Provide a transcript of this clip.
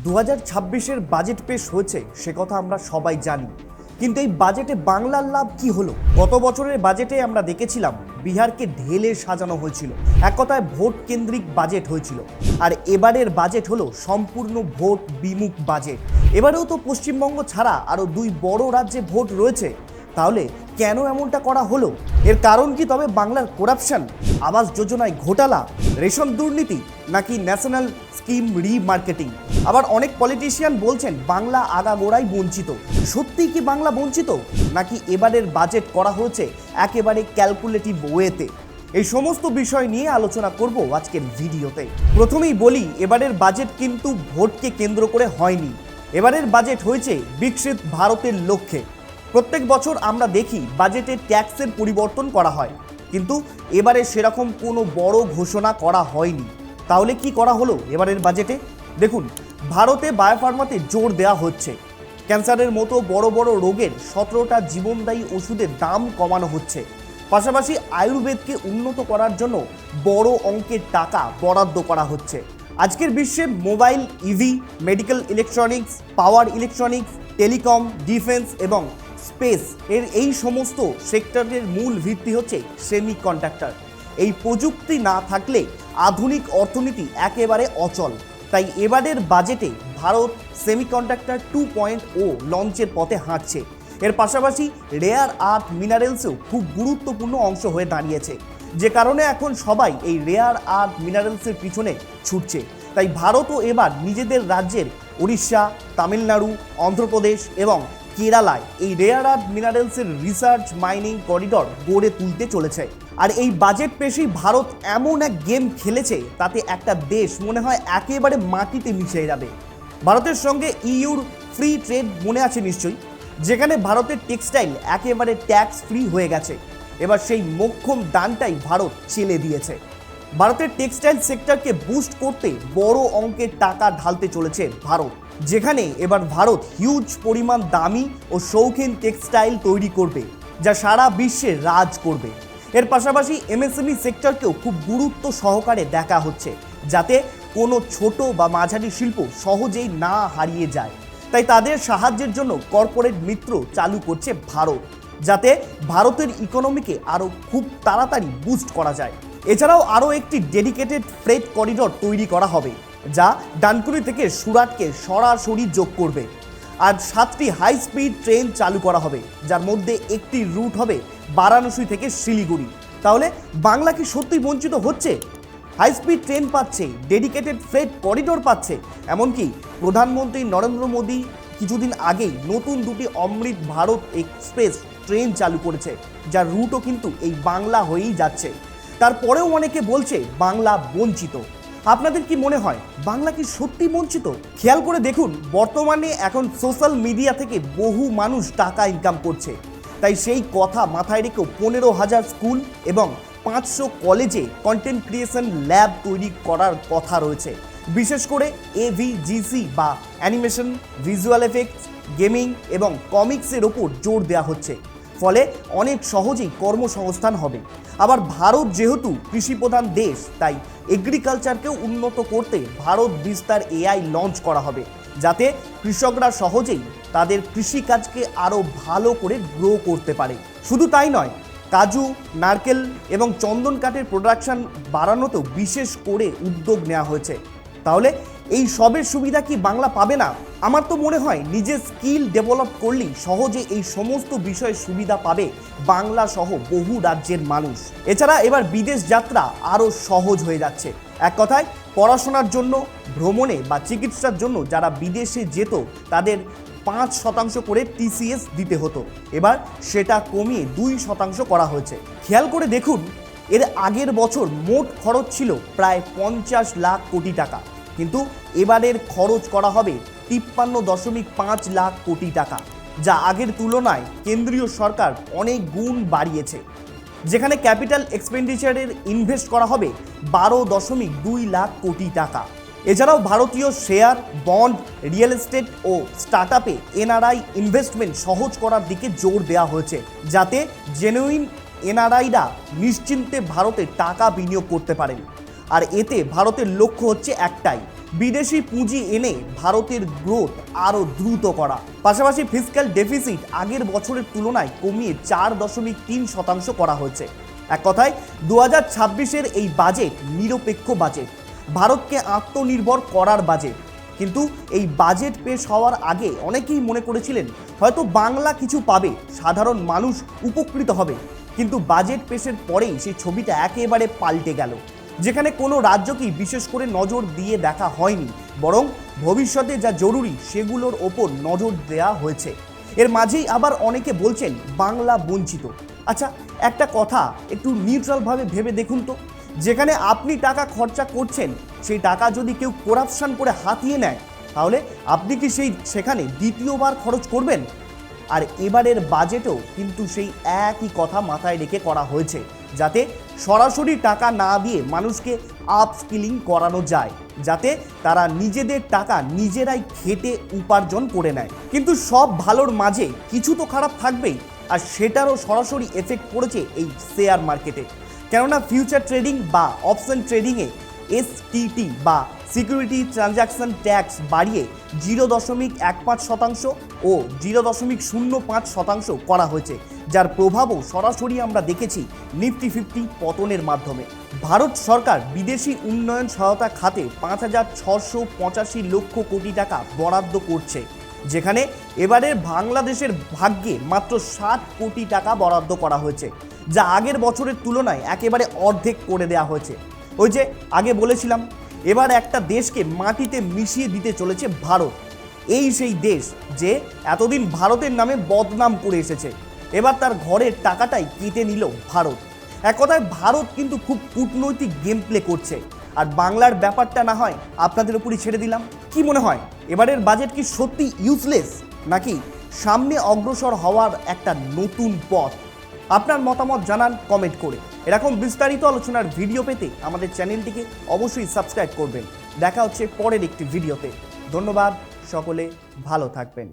2026-এর budget পেশ হয়েছে সে কথা আমরা সবাই জানি, কিন্তু এই বাজেটে বাংলার লাভ কি হলো? গত বছরের বাজেটে আমরা দেখেছিলাম বিহারকে ঢেলে সাজানো হয়েছিল, এক কথায় ভোট কেন্দ্রিক বাজেট হয়েছিল। আর এবারের বাজেট হলো সম্পূর্ণ ভোট বিমুখ বাজেট। এবারেও তো পশ্চিমবঙ্গ ছাড়া আরও দুই বড় রাজ্যে ভোট রয়েছে, তাহলে কেন এমনটা করা হলো? এর কারণ কি তবে বাংলার করাপশন, আবাস যোজনায় ঘোটালা, রেশন দুর্নীতি, নাকি ন্যাশনাল স্কিম রিমার্কেটিং? আবার অনেক পলিটিশিয়ান বলছেন বাংলা আগাগোড়াই বঞ্চিত। সত্যিই কি বাংলা বঞ্চিত, নাকি এবারের বাজেট করা হয়েছে একেবারে ক্যালকুলেটিভ ওয়েতে? এই সমস্ত বিষয় নিয়ে আলোচনা করব আজকের ভিডিওতে। প্রথমেই বলি, এবারের বাজেট কিন্তু ভোটকে কেন্দ্র করে হয়নি। এবারের বাজেট হয়েছে বিকশিত ভারতের লক্ষ্যে। প্রত্যেক বছর আমরা দেখি বাজেটে ট্যাক্সের পরিবর্তন করা হয়, কিন্তু এবারে সেরকম কোনো বড় ঘোষণা করা হয়নি। তাহলে কি করা হলো এবারের বাজেটে? দেখুন, ভারতে বায়োফার্মাতে জোর দেওয়া হচ্ছে। ক্যান্সারের মতো বড় বড় রোগের 17টা জীবনদায়ী ওষুধের দাম কমানো হচ্ছে। পাশাপাশি আয়ুর্বেদকে উন্নত করার জন্য বড় অঙ্কের টাকা বরাদ্দ করা হচ্ছে। আজকের বিশ্বে mobile, EV, medical electronics, power electronics, telecom, defence এবং স্পেস এই সমস্ত সেক্টরের মূল ভিত্তি হচ্ছে সেমিকন্ডাক্টর। এই প্রযুক্তি না থাকলে আধুনিক অর্থনীতি একেবারে অচল। তাই এবারের বাজেটে ভারত সেমিকন্ডাক্টর 2.0 লঞ্চের পথে হাঁটছে। এর পাশাপাশি রেয়ার আর্থ মিনারেলসও খুব গুরুত্বপূর্ণ অংশ হয়ে দাঁড়িয়েছে, যে কারণে এখন সবাই এই রেয়ার আর্থ মিনারেলসের পিছনে ছুটছে। তাই ভারতও এবার নিজেদের রাজ্যের উড়িষ্যা, তামিলনাড়ু, অন্ধ্রপ্রদেশ এবং কেরালায় এই rare earth মিনারেলসের research mining corridor গড়ে তুলতে চলেছে। আর এই বাজেট পেশেই ভারত এমন এক গেম খেলেছে, তাতে একটা দেশ মনে হয় একেবারে মাটিতে মিশে যাবে। ভারতের সঙ্গে ইউর ফ্রি ট্রেড মনে আছে নিশ্চয়ই, যেখানে ভারতের টেক্সটাইল একেবারে ট্যাক্স ফ্রি হয়ে গেছে। এবার সেই মোক্ষম দানটাই ভারত চেলে দিয়েছে। ভারতের টেক্সটাইল সেক্টরকে বুস্ট করতে বড় অঙ্কের টাকা ঢালতে চলেছে ভারত, যেখানে এবার ভারত হিউজ পরিমাণ দামি ও শৌখিন টেক্সটাইল তৈরি করবে, যা সারা বিশ্বে রাজ করবে। এর পাশাপাশি এমএসএমই সেক্টরকেও খুব গুরুত্ব সহকারে দেখা হচ্ছে, যাতে কোনো ছোট বা মাঝারি শিল্প সহজেই না হারিয়ে যায়। তাই তাদের সাহায্যের জন্য কর্পোরেট মিত্র চালু করছে ভারত, যাতে ভারতের ইকোনমিকে আরও খুব তাড়াতাড়ি বুস্ট করা যায়। এছাড়াও আরও একটি ডেডিকেটেড ফ্রেট করিডর তৈরি করা হবে, যা ডানকুনি থেকে সুরাটকে সরাসরি যোগ করবে। আর 7টি হাই স্পিড ট্রেন চালু করা হবে, যার মধ্যে একটি রুট হবে বারাণসী থেকে শিলিগুড়ি। তাহলে বাংলা কি সত্যি বঞ্চিত হচ্ছে? হাই স্পিড ট্রেন পাচ্ছে, ডেডিকেটেড ফ্রেট করিডোর পাচ্ছে, এমনকি প্রধানমন্ত্রী নরেন্দ্র মোদী কিছুদিন আগেই নতুন দুটি অমৃত ভারত এক্সপ্রেস ট্রেন চালু করেছে, যার রুটও কিন্তু এই বাংলা হয়েই যাচ্ছে। তারপরেও অনেকে বলছে বাংলা বঞ্চিত। আপনাদের কি মনে হয় বাংলা কি সত্যি বঞ্চিত? খেয়াল করে দেখুন, বর্তমানে এখন সোশ্যাল মিডিয়া থেকে বহু মানুষ টাকা ইনকাম করছে। তাই সেই কথা মাথায় রেখেও 15,000 স্কুল এবং 500 কলেজে কন্টেন্ট ক্রিয়েশন ল্যাব তৈরি করার কথা রয়েছে। বিশেষ করে এভিজিসি বা অ্যানিমেশন, ভিজুয়াল এফেক্টস, গেমিং এবং কমিক্সের ওপর জোর দেওয়া হচ্ছে। ফলে অনেক সহজেই কর্মসংস্থান হবে। আবার ভারত যেহেতু কৃষিপ্রধান দেশ, তাই এগ্রিকালচারকেও উন্নত করতে ভারত বিস্তার এআই লঞ্চ করা হবে, যাতে কৃষকরা সহজেই তাদের কৃষিকাজকে আরও ভালো করে গ্রো করতে পারে। শুধু তাই নয়, কাজু, নারকেল এবং চন্দন কাঠের প্রোডাকশন বাড়ানোতেও বিশেষ করে উদ্যোগ নেওয়া হয়েছে। তাহলে এই সবের সুবিধা কি বাংলা পাবে না? আমার তো মনে হয় নিজের স্কিল ডেভেলপ করলেই সহজে এই সমস্ত বিষয়ের সুবিধা পাবে বাংলা সহ বহু রাজ্যের মানুষ। এছাড়া এবার বিদেশ যাত্রা আরও সহজ হয়ে যাচ্ছে। এক কথায়, পড়াশোনার জন্য, ভ্রমণে বা চিকিৎসার জন্য যারা বিদেশে যেত তাদের 5% করে টিসিএস দিতে হতো, এবার সেটা কমিয়ে 2% করা হয়েছে। খেয়াল করে দেখুন, এর আগের বছর মোট খরচ ছিল প্রায় 50 লাখ কোটি টাকা, কিন্তু এবারের খরচ করা হবে 53.5 লাখ কোটি টাকা, যা আগের তুলনায় কেন্দ্রীয় সরকার অনেক গুণ বাড়িয়েছে। যেখানে ক্যাপিটাল এক্সপেন্ডিচারের ইনভেস্ট করা হবে 12.2 লাখ কোটি টাকা। এছাড়াও ভারতীয় শেয়ার, বন্ড, রিয়েল এস্টেট ও স্টার্টআপে এনআরআই ইনভেস্টমেন্ট সহজ করার দিকে জোর দেওয়া হয়েছে, যাতে জেনুইন এনআরআইরা নিশ্চিন্তে ভারতে টাকা বিনিয়োগ করতে পারেন। আর এতে ভারতের লক্ষ্য হচ্ছে একটাই, বিদেশি পুঁজি এনে ভারতের গ্রোথ আরও দ্রুত করা, পাশাপাশি ফিসক্যাল ডেফিসিট আগের বছরের তুলনায় কমিয়ে 4.3% করা হয়েছে। এক কথায় 2026-এর এই বাজেট নিরপেক্ষ বাজেট, ভারতকে আত্মনির্ভর করার বাজেট। কিন্তু এই বাজেট পেশ হওয়ার আগে অনেকেই মনে করেছিলেন হয়তো বাংলা কিছু পাবে, সাধারণ মানুষ উপকৃত হবে। কিন্তু বাজেট পেশের পরেই সেই ছবিটা একেবারে পাল্টে গেল, যেখানে কোনো রাজ্যকেই বিশেষ করে নজর দিয়ে দেখা হয়নি, বরং ভবিষ্যতে যা জরুরি সেগুলোর ওপর নজর দেওয়া হয়েছে। এর মাঝেই আবার অনেকে বলছেন বাংলা বঞ্চিত। আচ্ছা, একটা কথা একটু নিউট্রালভাবে ভেবে দেখুন তো, যেখানে আপনি টাকা খরচা করছেন সেই টাকা যদি কেউ করাপশন করে হাতিয়ে নেয়, তাহলে আপনি কি সেখানে দ্বিতীয়বার খরচ করবেন? আর এবারের বাজেটেও কিন্তু সেই একই কথা মাথায় রেখে করা হয়েছে, যাতে সরাসরি টাকা না দিয়ে মানুষকে আপস্কিলিং করানো যায়, যাতে তারা নিজেদের টাকা নিজেরাই খেটে উপার্জন করে নেয়। কিন্তু সব ভালোর মাঝে কিছু তো খারাপ থাকবেই, আর সেটারও সরাসরি এফেক্ট পড়েছে এই শেয়ার মার্কেটে। কেননা ফিউচার ট্রেডিং বা অপশন ট্রেডিংয়ে এসটিটি বা সিকিউরিটি ট্রানজ্যাকশন ট্যাক্স বাড়িয়ে 0.15% ও 0.05% করা হয়েছে, যার প্রভাবও সরাসরি আমরা দেখেছি নিফটি 50 পতনের মাধ্যমে। ভারত সরকার বিদেশি উন্নয়ন সহায়তা খাতে 5,685 লক্ষ কোটি টাকা বরাদ্দ করছে, যেখানে এবারের বাংলাদেশের ভাগ্যে মাত্র 60 কোটি টাকা বরাদ্দ করা হয়েছে, যা আগের বছরের তুলনায় একেবারে অর্ধেক করে দেওয়া হয়েছে। ওই যে আগে বলেছিলাম, এবার একটা দেশকে মাটিতে মিশিয়ে দিতে চলেছে ভারত। এই সেই দেশ যে এতদিন ভারতের নামে বদনাম করে এসেছে, এবার তার ঘরের টাকাটাই কেটে নিল ভারত। এক কথায় ভারত কিন্তু খুব কূটনৈতিক গেম প্লে করছে। আর বাংলার ব্যাপারটা না হয় আপনাদের উপরই ছেড়ে দিলাম। কি মনে হয়, এবারের বাজেট কি সত্যি ইউজলেস, নাকি সামনে অগ্রসর হওয়ার একটা নতুন পথ? আপনার মতামত জানান কমেন্ট করে। এরকম বিস্তারিত আলোচনার ভিডিও পেতে আমাদের চ্যানেলটিকে অবশ্যই সাবস্ক্রাইব করবেন। দেখা হচ্ছে পরের একটি ভিডিওতে। ধন্যবাদ, সকলে ভালো থাকবেন।